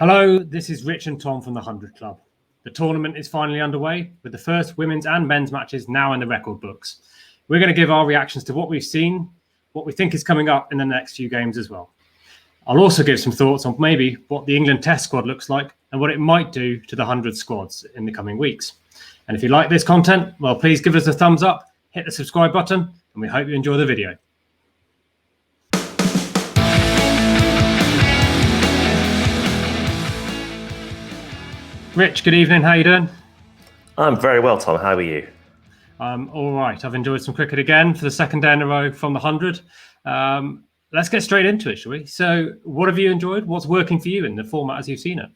Hello, this is Rich and Tom from the 100 Club. The tournament is finally underway, with the first women's and men's matches now in the record books. We're going to give our reactions to what we've seen, what we think is coming up in the next few games as well. I'll also give some thoughts on maybe what the England test squad looks like and what it might do to the 100 squads in the coming weeks. And if you like this content, well, please give us a thumbs up, hit the subscribe button, and we hope you enjoy the video. Rich, good evening. How are you doing? I'm very well, Tom. How are you? All right. I've enjoyed some cricket again for the second day in a row from the 100. Let's get straight into it, shall we? So what have you enjoyed? What's working for you in the format as you've seen it?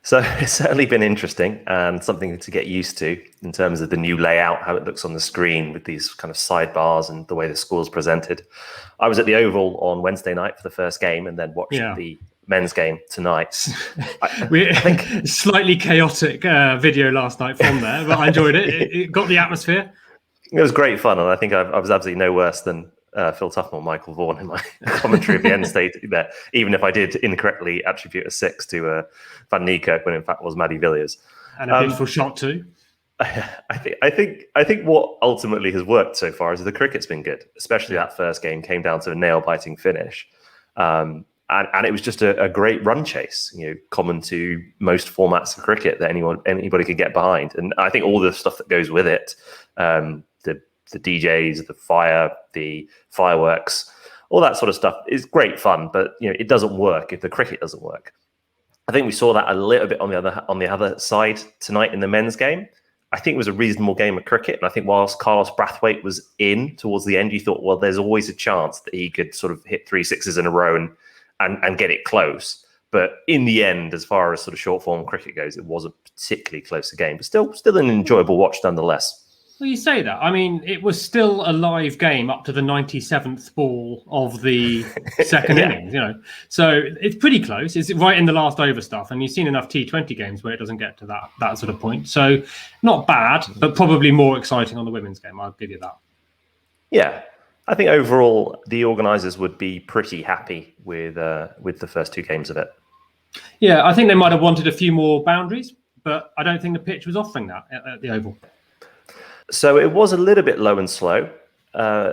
So it's certainly been interesting and something to get used to in terms of the new layout, how it looks on the screen with these kind of sidebars and the way the score's presented. I was at the Oval on Wednesday night for the first game and then watched the men's game tonight. I think slightly chaotic video last night from there, but I enjoyed it. It got the atmosphere. It was great fun, and I think I was absolutely no worse than Phil Tufnell or Michael Vaughan in my commentary at the end state there, even if I did incorrectly attribute a 6 to Van Niekerk when in fact it was Maddie Villiers. And a beautiful shot too. I think what ultimately has worked so far is the cricket's been good, especially that first game came down to a nail-biting finish. And it was just a great run chase, common to most formats of cricket that anybody could get behind. And I think all the stuff that goes with it, the DJs, the fire, the fireworks, all that sort of stuff is great fun. But it doesn't work if the cricket doesn't work. I think we saw that a little bit on the other side tonight in the men's game. I think it was a reasonable game of cricket. And I think whilst Carlos Brathwaite was in towards the end, you thought, well, there's always a chance that he could sort of hit 3 sixes in a row and get it close. But in the end, as far as sort of short form cricket goes, it wasn't particularly close a game, but still an enjoyable watch nonetheless. Well, you say that. I mean, it was still a live game up to the 97th ball of the second innings, So it's pretty close. It's right in the last over stuff. And you've seen enough T20 games where it doesn't get to that sort of point. So not bad, but probably more exciting on the women's game. I'll give you that. Yeah. I think overall, the organisers would be pretty happy with the first two games of it. Yeah, I think they might have wanted a few more boundaries, but I don't think the pitch was offering that at the Oval. So it was a little bit low and slow.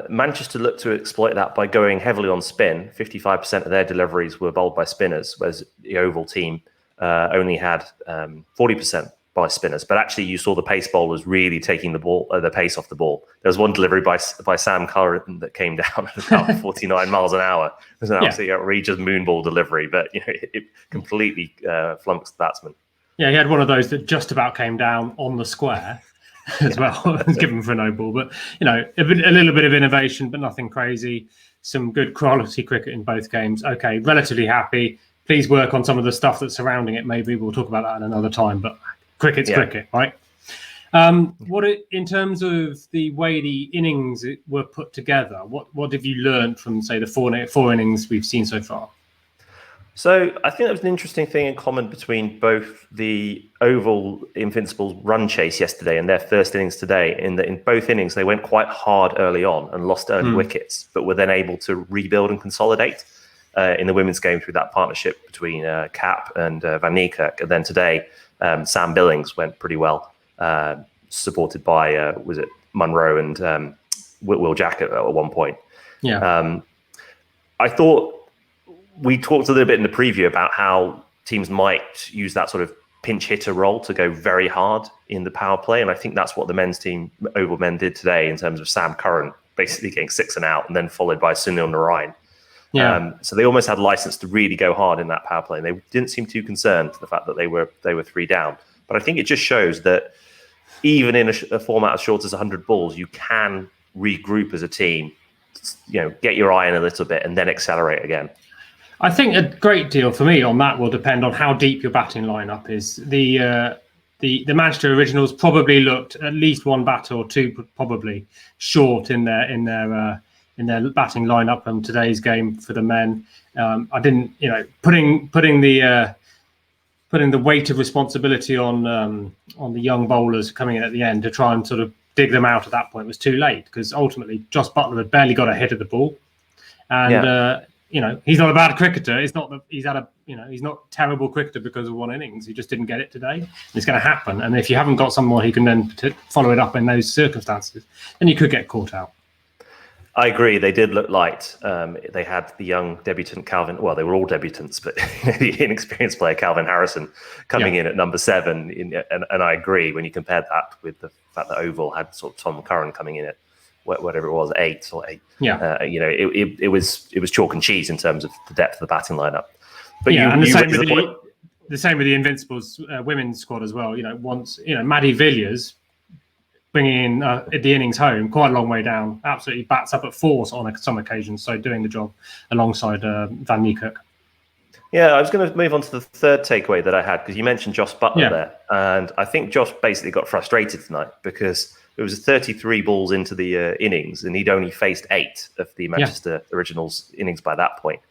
Manchester looked to exploit that by going heavily on spin. 55% of their deliveries were bowled by spinners, whereas the Oval team only had 40% by spinners. But actually, you saw the pace bowlers really taking the pace off the ball. There was one delivery by Sam Curran that came down at about 49 miles an hour. It was an absolutely outrageous moonball delivery, but it completely flummoxed the batsman. Yeah, he had one of those that just about came down on the square as well. It was given for no ball, but a little bit of innovation, but nothing crazy. Some good quality cricket in both games. Okay, relatively happy. Please work on some of the stuff that's surrounding it. Maybe we'll talk about that at another time, but cricket's cricket, right? In terms of the way the innings were put together, what have you learned from, say, the four innings we've seen so far? So I think that was an interesting thing in common between both the Oval Invincibles run chase yesterday and their first innings today, in that in both innings they went quite hard early on and lost early wickets, but were then able to rebuild and consolidate in the women's game through that partnership between Cap and Van Niekerk. And then today, Sam Billings went pretty well, supported by, was it Munro and Will Jack at one point. Yeah. I thought we talked a little bit in the preview about how teams might use that sort of pinch hitter role to go very hard in the power play. And I think that's what the men's team, Oval men, did today in terms of Sam Curran basically getting 6 and out and then followed by Sunil Narain. Yeah. So they almost had license to really go hard in that power play. And they didn't seem too concerned for the fact that they were 3 down. But I think it just shows that even in a format as short as 100 balls, you can regroup as a team, get your eye in a little bit and then accelerate again. I think a great deal for me on that will depend on how deep your batting lineup is. The Manchester Originals probably looked at least one batter or two probably short in their batting lineup from today's game for the men. I didn't, putting the weight of responsibility on the young bowlers coming in at the end to try and sort of dig them out at that point was too late, because ultimately Joss Buttler had barely got a hit of the ball, and he's not a bad cricketer. It's not that he's not terrible cricketer because of one innings. He just didn't get it today. It's going to happen. And if you haven't got someone who can then follow it up in those circumstances, then you could get caught out. I agree. They did look light. They had the young debutant Calvin. Well, they were all debutants, but the inexperienced player Calvin Harrison coming in at number 7. And I agree when you compare that with the fact that Oval had sort of Tom Curran coming in at whatever it was, 8 or 8. Yeah. It was chalk and cheese in terms of the depth of the batting lineup. But the same with the Invincibles women's squad as well. Once Maddie Villiers bringing in the innings home, quite a long way down, absolutely bats up at force on some occasions, so doing the job alongside Van Niekerk. Yeah, I was going to move on to the third takeaway that I had, because you mentioned Josh Butler there, and I think Josh basically got frustrated tonight because it was 33 balls into the innings, and he'd only faced 8 of the Manchester Originals innings by that point.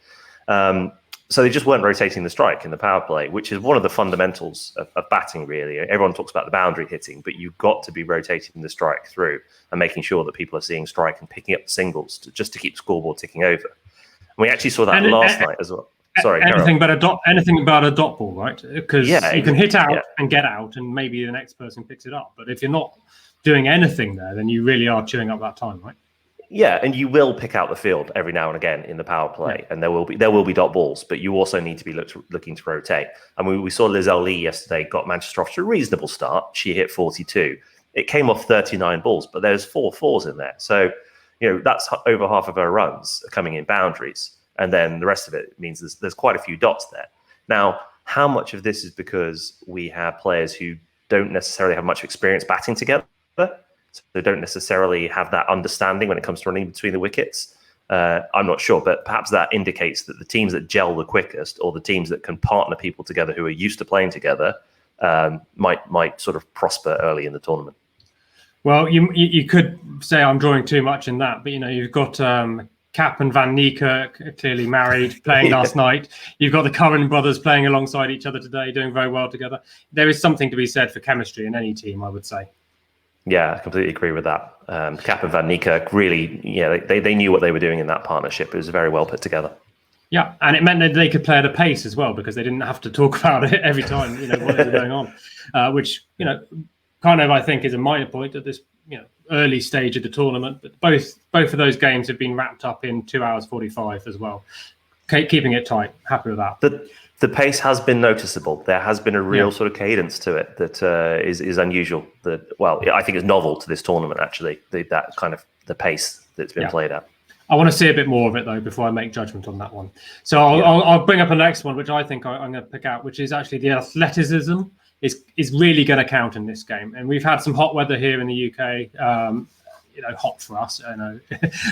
So they just weren't rotating the strike in the power play, which is one of the fundamentals of batting, really. Everyone talks about the boundary hitting, but you've got to be rotating the strike through and making sure that people are seeing strike and picking up the singles just to keep the scoreboard ticking over. And we actually saw that last night as well. Sorry, anything but a dot ball, right? Because you can hit out and get out, and maybe the next person picks it up. But if you're not doing anything there, then you really are chewing up that time, right? Yeah, and you will pick out the field every now and again in the power play, and there will be dot balls, but you also need to be looking to rotate. And we saw Lizelle Lee yesterday got Manchester off to a reasonable start. She hit 42. It came off 39 balls, but there's 4 fours in there. So, that's over half of her runs coming in boundaries. And then the rest of it means there's quite a few dots there. Now, how much of this is because we have players who don't necessarily have much experience batting together? So they don't necessarily have that understanding when it comes to running between the wickets. I'm not sure, but perhaps that indicates that the teams that gel the quickest, or the teams that can partner people together who are used to playing together, might sort of prosper early in the tournament. Well, you could say I'm drawing too much in that, but you've got Cap and Van Niekerk clearly married, playing last night. You've got the Curran brothers playing alongside each other today, doing very well together. There is something to be said for chemistry in any team, I would say. Yeah, I completely agree with that. Cap and Van Niekerk really, they knew what they were doing in that partnership. It was very well put together. Yeah, and it meant that they could play at a pace as well, because they didn't have to talk about it every time, what was going on, which, kind of, I think, is a minor point at this, early stage of the tournament. But both of those games have been wrapped up in 2 hours 45 as well, keeping it tight. Happy with that. The pace has been noticeable. There has been a real sort of cadence to it that is unusual. I think it's novel to this tournament, actually, that kind of the pace that's been played at. I want to see a bit more of it, though, before I make judgment on that one. So I'll bring up a next one, which I think I'm going to pick out, which is actually the athleticism is really going to count in this game. And we've had some hot weather here in the UK. Hot for us. I know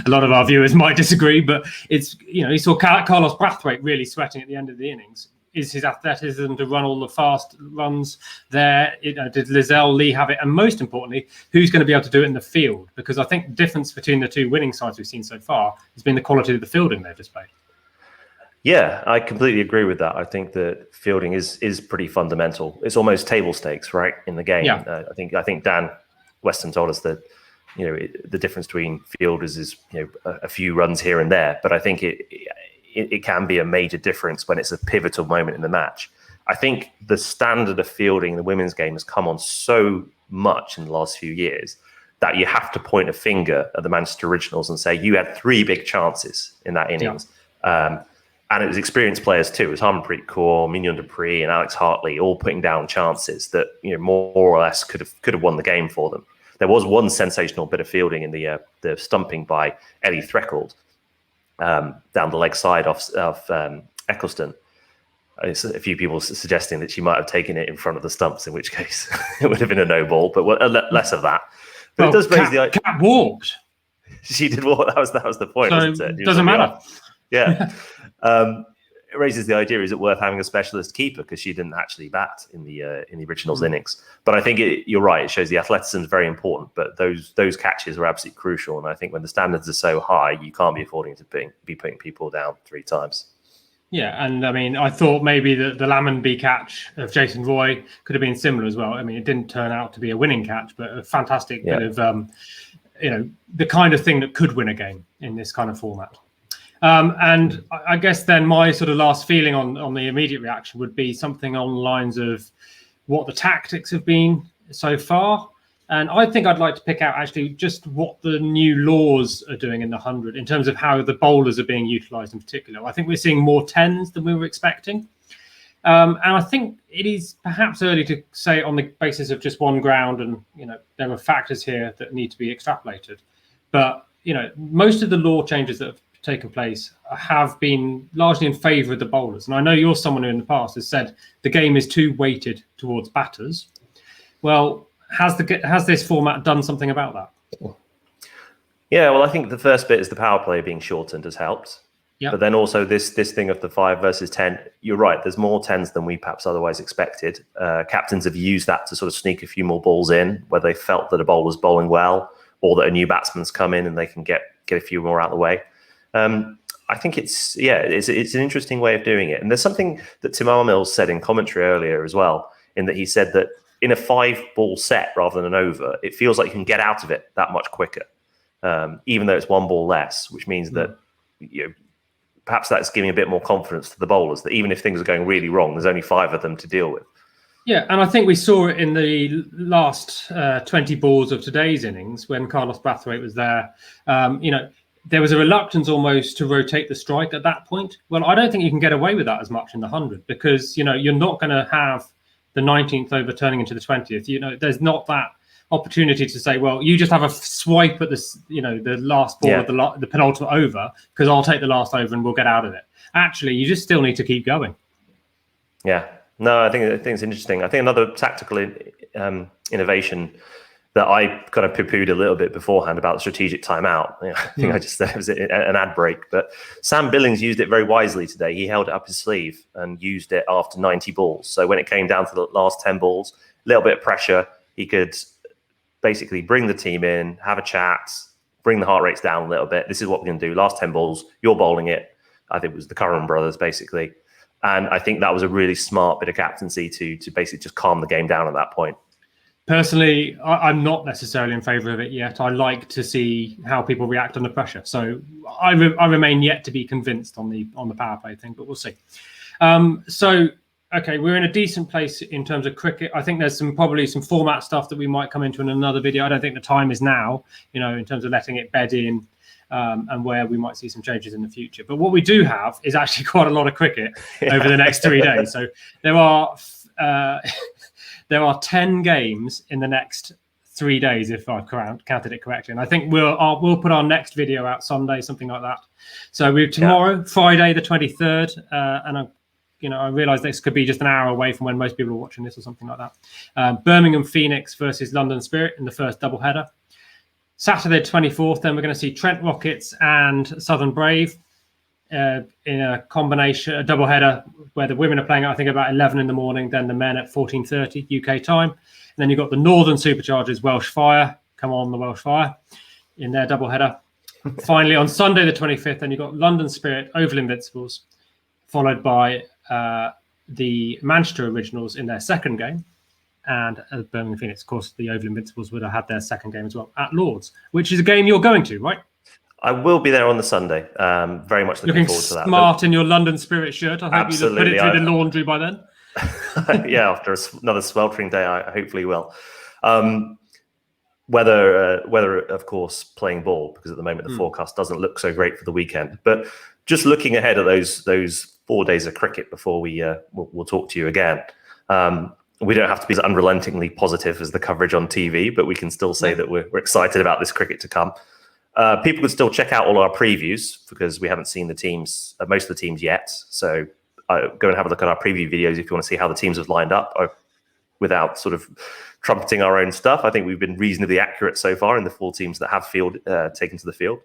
a lot of our viewers might disagree, but it's, you saw Carlos Brathwaite really sweating at the end of the innings. Is his athleticism to run all the fast runs there? Did Lizelle Lee have it? And most importantly, who's going to be able to do it in the field? Because I think the difference between the two winning sides we've seen so far has been the quality of the fielding they've displayed. Yeah, I completely agree with that. I think that fielding is pretty fundamental. It's almost table stakes, right, in the game. Yeah. I think Dan Weston told us that the difference between fielders is a few runs here and there, but I think it can be a major difference when it's a pivotal moment in the match. I think the standard of fielding in the women's game has come on so much in the last few years that you have to point a finger at the Manchester Originals and say, you had 3 big chances in that innings. Yeah. And it was experienced players too. It was Harmanpreet Kaur, Mignon Dupree, and Alex Hartley all putting down chances that more or less could have won the game for them. There was one sensational bit of fielding in the stumping by Ellie Threcold down the leg side of Eccleston. It's a few people suggesting that she might have taken it in front of the stumps, in which case it would have been a no ball, but less of that. But it does raise the idea. Cat walked. She did walk. That was the point, so wasn't it? Doesn't matter. Yeah. It raises the idea: is it worth having a specialist keeper because she didn't actually bat in the Originals innings? But I think you're right. It shows the athleticism is very important, but those catches are absolutely crucial. And I think when the standards are so high, you can't be affording to be putting people down 3 times. Yeah, and I mean, I thought maybe the Lammonby catch of Jason Roy could have been similar as well. I mean, it didn't turn out to be a winning catch, but a fantastic bit of the kind of thing that could win a game in this kind of format. And I guess then my sort of last feeling on the immediate reaction would be something on the lines of what the tactics have been so far. And I think I'd like to pick out actually just what the new laws are doing in the 100 in terms of how the bowlers are being utilised in particular. I think we're seeing more 10s than we were expecting. And I think it is perhaps early to say on the basis of just one ground, and there are factors here that need to be extrapolated. But most of the law changes that have taken place have been largely in favour of the bowlers. And I know you're someone who in the past has said the game is too weighted towards batters. Well, has this format done something about that? Yeah, well, I think the first bit is the power play being shortened has helped. Yep. But then also this thing of the 5 versus 10, you're right, there's more 10s than we perhaps otherwise expected. Captains have used that to sort of sneak a few more balls in where they felt that a bowler's bowling well, or that a new batsman's come in and they can get a few more out of the way. I think it's an interesting way of doing it. And there's something that Tim Armills said in commentary earlier as well, in that he said that in a 5-ball set rather than an over, it feels like you can get out of it that much quicker, even though it's 1 ball less, which means that perhaps that's giving a bit more confidence to the bowlers that even if things are going really wrong, there's only 5 of them to deal with. Yeah, and I think we saw it in the last 20 balls of today's innings when Carlos Brathwaite was there. There was a reluctance almost to rotate the strike at that point. Well, I don't think you can get away with that as much in the 100 because, you're not going to have the 19th over turning into the 20th. There's not that opportunity to say, well, you just have a swipe at this, the last ball of the penultimate over because I'll take the last over and we'll get out of it. Actually, you just still need to keep going. Yeah. No, I think it's interesting. I think another tactical innovation that I kind of poo-pooed a little bit beforehand about the strategic timeout. I think I just said it was an ad break, but Sam Billings used it very wisely today. He held it up his sleeve and used it after 90 balls. So when it came down to the last 10 balls, a little bit of pressure, he could basically bring the team in, have a chat, bring the heart rates down a little bit. This is what we're going to do. Last 10 balls, you're bowling it. I think it was the Curran brothers, basically. And I think that was a really smart bit of captaincy to basically just calm the game down at that point. Personally, I'm not necessarily in favour of it yet. I like to see how people react under pressure. So I remain yet to be convinced on the power play thing, but we'll see. Okay, we're in a decent place in terms of cricket. I think there's probably some format stuff that we might come into in another video. I don't think the time is now, in terms of letting it bed in and where we might see some changes in the future. But what we do have is actually quite a lot of cricket over the next 3 days. So there are 10 games in the next 3 days, if I've counted it correctly. And I think we'll put our next video out Sunday, something like that. So we're tomorrow, Friday the 23rd, and I realise this could be just an hour away from when most people are watching this or something like that. Birmingham Phoenix versus London Spirit in the first doubleheader. Saturday 24th, then we're going to see Trent Rockets and Southern Brave in a combination, a doubleheader where the women are playing, I think, about 11 in the morning, then the men at 14:30 UK time. And then you've got the Northern Superchargers, Welsh Fire. Come on, the Welsh Fire, in their doubleheader. Finally, on Sunday the 25th, then you've got London Spirit, Oval Invincibles, followed by the Manchester Originals in their second game. And Birmingham Phoenix, of course, the Oval Invincibles would have had their second game as well at Lords, which is a game you're going to, right? I will be there on the Sunday. Very much looking forward to that. Smart in your London Spirit shirt. I hope you put it through the laundry by then. Yeah, after another sweltering day, I hopefully will. Whether of course playing ball, because at the moment the forecast doesn't look so great for the weekend. But just looking ahead at those 4 days of cricket before we'll talk to you again. We don't have to be as unrelentingly positive as the coverage on TV, but we can still say that we're excited about this cricket to come. People can still check out all our previews because we haven't seen the teams, most of the teams yet. So go and have a look at our preview videos if you want to see how the teams have lined up without sort of trumpeting our own stuff. I think we've been reasonably accurate so far in the 4 teams that have taken to the field.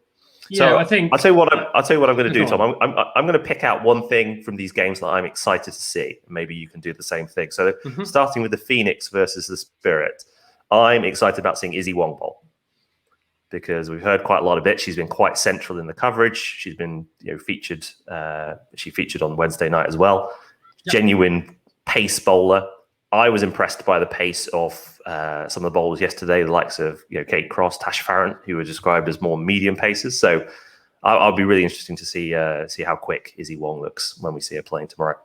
Yeah, so I think I'll tell you what I'm going to do, Tom. I'm going to pick out one thing from these games that I'm excited to see. Maybe you can do the same thing. So starting with the Phoenix versus the Spirit, I'm excited about seeing Izzy Wong bowl because we've heard quite a lot of it. She's been quite central in the coverage. She's been featured. She featured on Wednesday night as well. Yep. Genuine pace bowler. I was impressed by the pace of some of the bowlers yesterday, the likes of Kate Cross, Tash Farrant, who were described as more medium pacers. So I'll be really interesting to see how quick Izzy Wong looks when we see her playing tomorrow.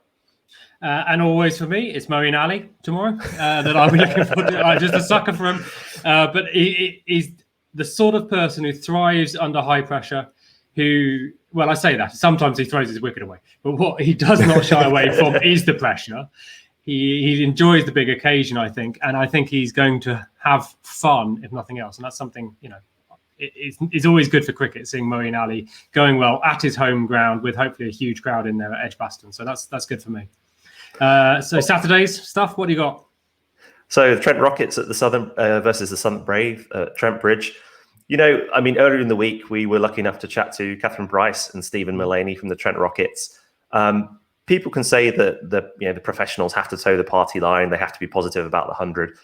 And always for me, it's Moeen Ali tomorrow that I'll be looking forward to. I'm just a sucker for him. But he's the sort of person who thrives under high pressure, I say that. Sometimes he throws his wicket away. But what he does not shy away from is the pressure. He enjoys the big occasion, I think. And I think he's going to have fun, if nothing else. And that's something, it's always good for cricket, seeing Moeen Ali going well at his home ground with hopefully a huge crowd in there at Edgbaston. So that's good for me. So Saturday's stuff, what do you got? So the Trent Rockets at the Southern versus the Southern Brave at Trent Bridge. Earlier in the week, we were lucky enough to chat to Catherine Bryce and Stephen Mullaney from the Trent Rockets. People can say that the professionals have to toe the party line. They have to be positive about the 100.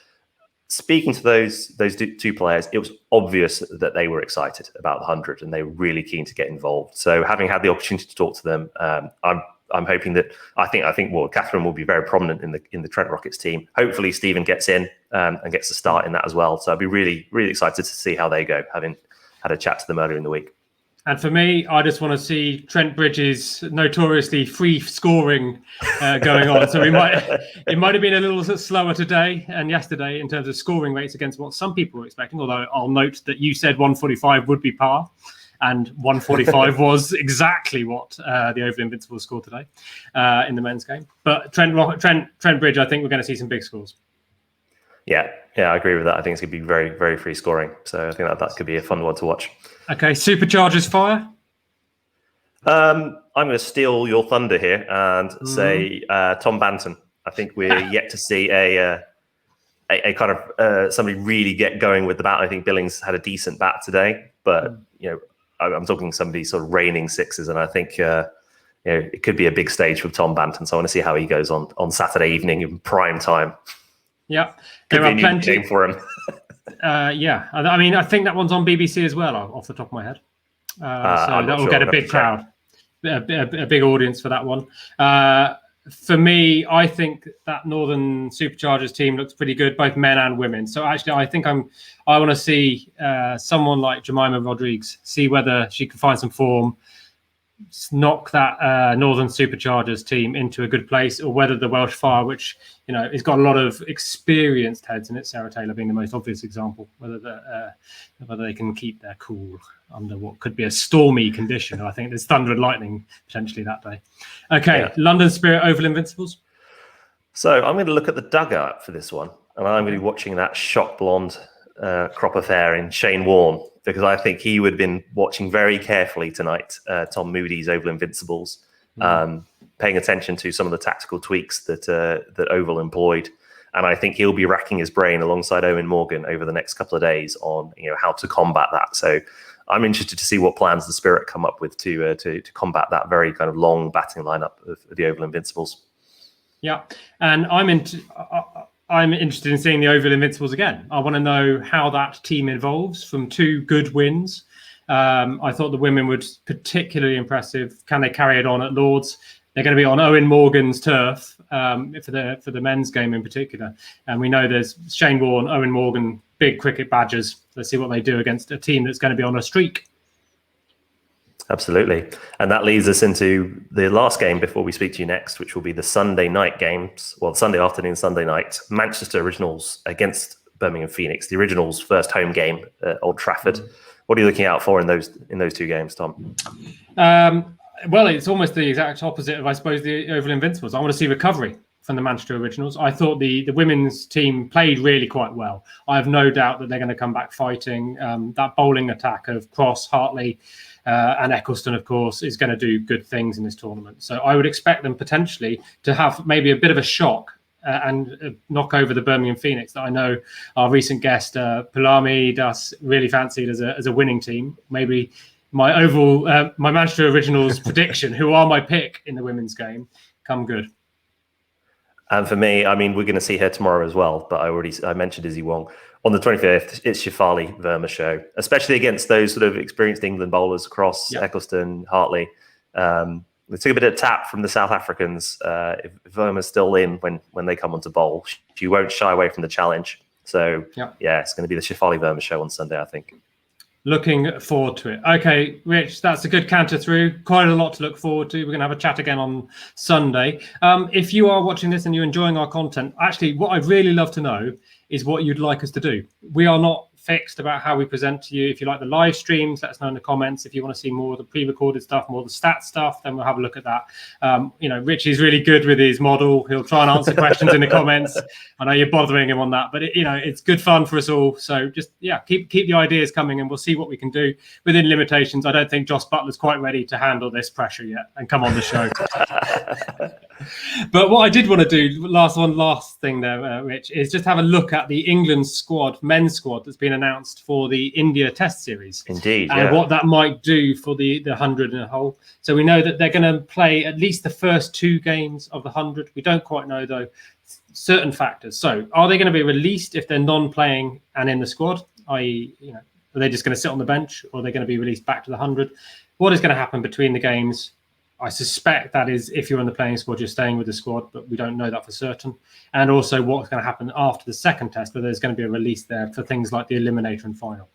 Speaking to those two players, it was obvious that they were excited about the 100 and they were really keen to get involved. So having had the opportunity to talk to them, I'm hoping that I think Catherine will be very prominent in the Trent Rockets team. Hopefully Stephen gets in and gets a start in that as well. So I'd be really, really excited to see how they go, having had a chat to them earlier in the week. And for me, I just want to see Trent Bridge's notoriously free scoring going on. So it might have been a little slower today and yesterday in terms of scoring rates against what some people were expecting. Although I'll note that you said 145 would be par, and 145 was exactly what the Oval Invincibles scored today in the men's game. But Trent Bridge, I think we're going to see some big scores. Yeah, I agree with that. I think it's going to be very, very free scoring. So I think that could be a fun one to watch. Okay, Superchargers fire. I'm going to steal your thunder here and say Tom Banton. I think we're yet to see a kind of somebody really get going with the bat. I think Billings had a decent bat today, but I'm talking somebody sort of raining sixes, and I think it could be a big stage for Tom Banton. So I want to see how he goes on Saturday evening in prime time. Yeah, there are plenty for him. I think that one's on BBC as well, off the top of my head. So that will get a big crowd, a big audience for that one. For me, I think that Northern Superchargers team looks pretty good, both men and women. So actually, I think I want to see someone like Jemima Rodrigues, see whether she can find some form, knock that Northern Superchargers team into a good place, or whether the Welsh Fire, which has got a lot of experienced heads in it, Sarah Taylor being the most obvious example, whether they can keep their cool under what could be a stormy condition. I think there's thunder and lightning potentially that day. Okay, yeah. London Spirit Oval Invincibles. So I'm going to look at the dugout for this one, and I'm going to be watching that shot blonde crop affair in Shane Warne, because I think he would have been watching very carefully tonight, Tom Moody's Oval Invincibles, paying attention to some of the tactical tweaks that Oval employed. And I think he'll be racking his brain alongside Owen Morgan over the next couple of days on how to combat that. So I'm interested to see what plans the Spirit come up with to combat that very kind of long batting lineup of the Oval Invincibles. Yeah, and I'm interested in seeing the Oval Invincibles again. I want to know how that team evolves from two good wins. I thought the women were particularly impressive. Can they carry it on at Lords? They're going to be on Owen Morgan's turf for the men's game in particular. And we know there's Shane Warne, Owen Morgan, big cricket badgers. Let's see what they do against a team that's going to be on a streak. Absolutely. And that leads us into the last game before we speak to you next, which will be the Sunday night games. Well, Sunday afternoon, Sunday night, Manchester Originals against Birmingham Phoenix, the Originals' first home game at Old Trafford. What are you looking out for in those two games, Tom? Well, it's almost the exact opposite of, I suppose, the Oval Invincibles. I want to see recovery from the Manchester Originals. I thought the women's team played really quite well. I have no doubt that they're going to come back fighting. That bowling attack of Cross, Hartley, and Eccleston, of course, is going to do good things in this tournament. So I would expect them potentially to have maybe a bit of a shock and knock over the Birmingham Phoenix that I know our recent guest, Palami Das, really fancied as a winning team. Maybe my Manchester Originals prediction, who are my pick in the women's game, come good. And for me, we're going to see her tomorrow as well. But I mentioned Izzy Wong. On the 25th, it's Shefali Verma show, especially against those sort of experienced England bowlers across Eccleston, Hartley. They took a bit of tap from the South Africans. If Verma's still in when they come on to bowl, she won't shy away from the challenge. So, it's going to be the Shefali Verma show on Sunday, I think. Looking forward to it. Okay, Rich, that's a good canter through. Quite a lot to look forward to. We're going to have a chat again on Sunday. If you are watching this and you're enjoying our content, actually, what I'd really love to know is what you'd like us to do. We are not fixed about how we present to you. If you like the live streams, let us know in the comments. If you want to see more of the pre-recorded stuff, more of the stat stuff, then we'll have a look at that. Rich is really good with his model. He'll try and answer questions in the comments. I know you're bothering him on that, but it's good fun for us all. So just keep the ideas coming, and we'll see what we can do within limitations. I don't think Joss Butler's quite ready to handle this pressure yet and come on the show. But what I did want to do, last thing there, Rich, is just have a look at the England squad, men's squad, that's been announced for the India Test Series. Indeed, and what that might do for the 100 in a whole. So we know that they're going to play at least the first 2 games of the 100. We don't quite know, though, certain factors. So are they going to be released if they're non-playing and in the squad, i.e., are they just going to sit on the bench, or are they going to be released back to the 100? What is going to happen between the games? I suspect that is, if you're in the playing squad, you're staying with the squad, but we don't know that for certain. And also what's going to happen after the second test, whether there's going to be a release there for things like the eliminator and final.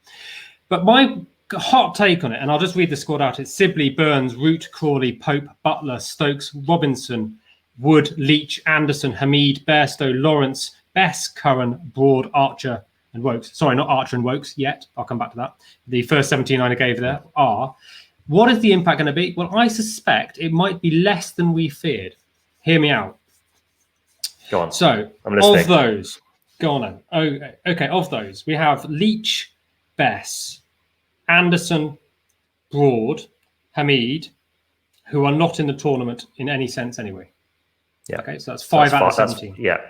But my hot take on it, and I'll just read the squad out. It's Sibley, Burns, Root, Crawley, Pope, Butler, Stokes, Robinson, Wood, Leach, Anderson, Hamid, Bairstow, Lawrence, Bess, Curran, Broad, Archer, and Wokes. Sorry, not Archer and Wokes yet. I'll come back to that. The first 17 I gave there are... What is the impact going to be? Well, I suspect it might be less than we feared. Hear me out. Go on. So, of those, go on then. Okay, of those, we have Leach, Bess, Anderson, Broad, Hamid, who are not in the tournament in any sense anyway. Yeah. Okay, so that's 5 out of 17. Yeah.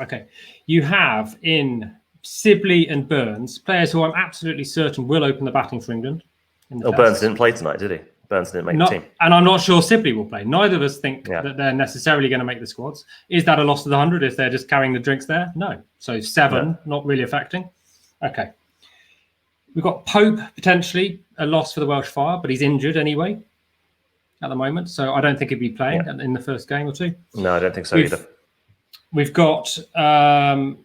Okay. You have in Sibley and Burns, players who I'm absolutely certain will open the batting for England. Burns didn't play tonight, did he? Burns didn't make the team. And I'm not sure Sibley will play. Neither of us think that they're necessarily going to make the squads. Is that a loss to the 100 if they're just carrying the drinks there? No. So 7, not really affecting. Okay. We've got Pope, potentially a loss for the Welsh Fire, but he's injured anyway at the moment. So I don't think he'd be playing in the first game or 2. No, I don't think so either. We've got, then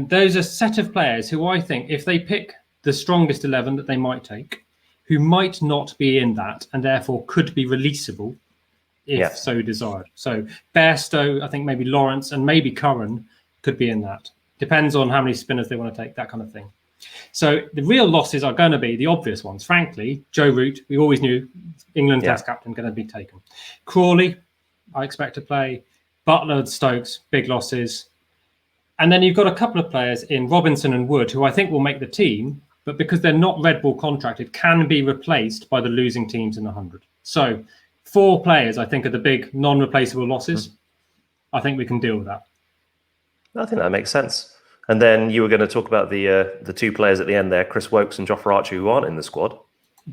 those are a set of players who I think if they pick the strongest 11 that they might take, who might not be in that and therefore could be releasable if so desired. So Bairstow, I think maybe Lawrence and maybe Curran could be in that. Depends on how many spinners they want to take, that kind of thing. So the real losses are going to be the obvious ones. Frankly, Joe Root, we always knew England Test captain, going to be taken. Crawley, I expect to play. Butler, Stokes, big losses. And then you've got a couple of players in Robinson and Wood who I think will make the team, but because they're not Red Bull contracted, can be replaced by the losing teams in the 100. So 4 players, I think, are the big non-replaceable losses. I think we can deal with that. I think that makes sense. And then you were going to talk about the 2 players at the end there, Chris Wokes and Jofra Archer, who aren't in the squad.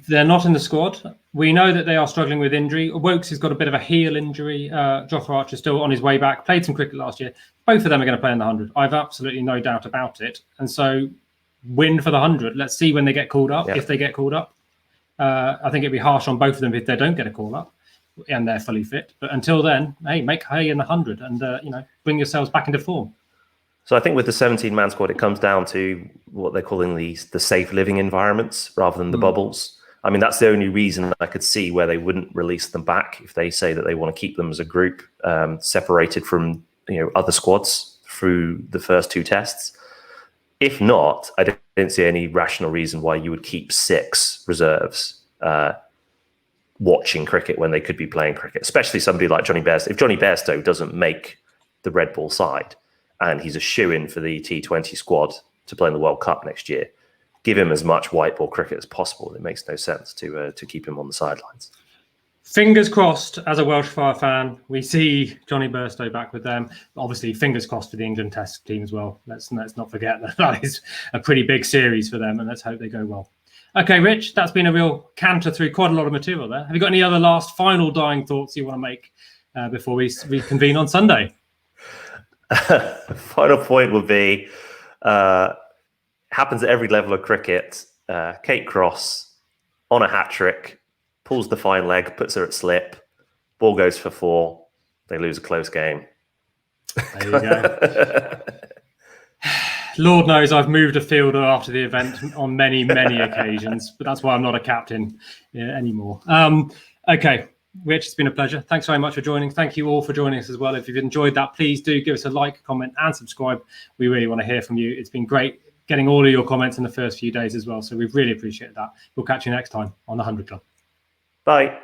They're not in the squad. We know that they are struggling with injury. Wokes has got a bit of a heel injury. Jofra Archer still on his way back. Played some cricket last year. Both of them are going to play in the 100. I've absolutely no doubt about it. And so win for the 100. Let's see when they get called up, if they get called up. I think it'd be harsh on both of them if they don't get a call up and they're fully fit. But until then, hey, make hay in the 100 and, bring yourselves back into form. So I think with the 17-man squad, it comes down to what they're calling the safe living environments rather than the bubbles. I mean, that's the only reason I could see where they wouldn't release them back if they say that they want to keep them as a group, separated from other squads through the first 2 tests. If not, I don't see any rational reason why you would keep 6 reserves watching cricket when they could be playing cricket, especially somebody like Johnny Bairstow. If Johnny Bairstow doesn't make the Red Ball side and he's a shoo-in for the T20 squad to play in the World Cup next year, give him as much white ball cricket as possible. It makes no sense to keep him on the sidelines. Fingers crossed, as a Welsh Fire fan, we see Johnny Bairstow back with them. Obviously, fingers crossed for the England Test team as well. Let's not forget that is a pretty big series for them, and let's hope they go well. Okay, Rich, that's been a real canter through quite a lot of material there. Have you got any other last final dying thoughts you want to make before we reconvene on Sunday? Final point would be, happens at every level of cricket. Kate Cross on a hat-trick, pulls the fine leg, puts her at slip, ball goes for 4, they lose a close game. There you go. Lord knows I've moved a fielder after the event on many, many occasions, but that's why I'm not a captain anymore. Okay, Rich, it's been a pleasure. Thanks very much for joining. Thank you all for joining us as well. If you've enjoyed that, please do give us a like, comment, and subscribe. We really want to hear from you. It's been great getting all of your comments in the first few days as well, so we really appreciate that. We'll catch you next time on the 100 Club. Bye.